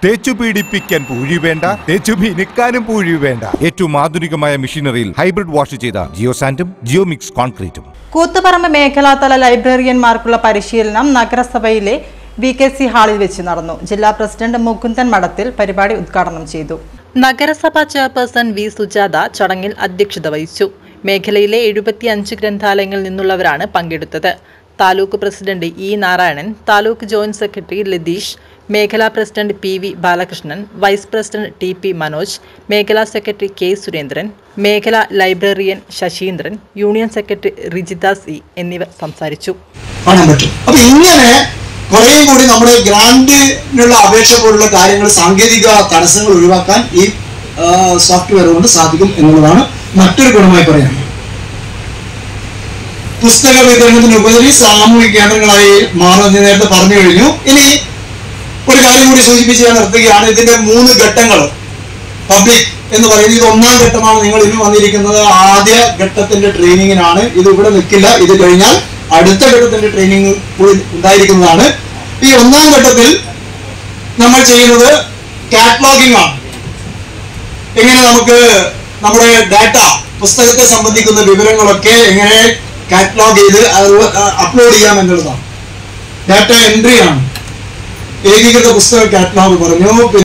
തേച്ചു പീഡിപ്പിക്കാൻ പൂഴി വേണ്ട, തേച്ചു മിനുക്കാനും പൂഴി വേണ്ട. ഏറ്റവും ആധുനികമായ മെഷീനറിയിൽ ഹൈബ്രിഡ് വാഷ് ചെയ്ത ജിയോ സാൻഡും ജിയോ മിക്സ് കോൺക്രീറ്റും. കൂത്തുപറമ്പ് മേഖലാതല ലൈബ്രറിയന്മാർക്കുള്ള പരിശീലനം നഗരസഭയിലെ VKC ഹാളിൽ വെച്ച് നടന്നു. ജില്ലാ പ്രസിഡന്റ് മുകുന്ദൻ മഠത്തിൽ പരിപാടി ഉദ്ഘാടനം ചെയ്തു. നഗരസഭാ ചെയർപേഴ്സൺ V. സുജാത ചടങ്ങിൽ അധ്യക്ഷത വഹിച്ചു. മേഖലയിലെ 75 ഗ്രന്ഥാലയങ്ങളിൽ നിന്നുള്ളവരാണ് പങ്കെടുത്തത്. Taluk president E. Narayanan, taluk joint secretary Latheesh, മേഖലാ president PV Balakrishnan, vice president TP Manoj, മേഖലാ സെക്രട്ടറി K. സുരേന്ദ്രൻ, മേഖലാ librarian Sasheendran, union secretary Rijitha C എന്നിവർ സംസാരിച്ചു. കുറേ കൂടി നമ്മുടെ ഗ്രാന്റിനുള്ള അപേക്ഷ പോലുള്ള കാര്യങ്ങൾ, സാങ്കേതിക തടസ്സങ്ങൾ ഒഴിവാക്കാൻ ഈ സോഫ്റ്റ്വെയർ കൊണ്ട് സാധിക്കും എന്നുള്ളതാണ് മറ്റൊരു ഗുണമായി പറയുന്നത്. പുസ്തക വിതരണത്തിനുപരി സാമൂഹിക കേന്ദ്രങ്ങളായി മാറുമെന്ന് നേരത്തെ പറഞ്ഞു കഴിഞ്ഞു. ഇനി ഒരു കാര്യം കൂടി സൂചിപ്പിച്ച് ഞാൻ നിർത്തുകയാണ്. ഇതിന്റെ 3 ഘട്ടങ്ങൾ പബ്ലിക് എന്ന് പറയുന്നത് ഇത് 1ാം ഘട്ടമാണ്. നിങ്ങൾ ഇന്ന് വന്നിരിക്കുന്നത് ആദ്യ ഘട്ടത്തിന്റെ ട്രെയിനിങ്ങിനാണ്. ഇത് ഇവിടെ നിൽക്കില്ല. ഇത് കഴിഞ്ഞാൽ അടുത്ത ഘട്ടത്തിന്റെ ട്രെയിനിങ് കൂടി ഉണ്ടായിരിക്കുന്നതാണ്. ഈ 1ാം ഘട്ടത്തിൽ നമ്മൾ ചെയ്യുന്നത് കാറ്റലോഗിംഗ് ആണ്. എങ്ങനെ നമുക്ക് നമ്മുടെ ഡാറ്റ, പുസ്തകത്തെ സംബന്ധിക്കുന്ന വിവരങ്ങളൊക്കെ എങ്ങനെ കാറ്റലോഗ് ചെയ്ത് അപ്ലോഡ് ചെയ്യാം എന്നുള്ളതാണ്. ഡാറ്റ എൻട്രി ആണ്. ഏകീകൃത പുസ്തക കാറ്റലോഗ് പറഞ്ഞു.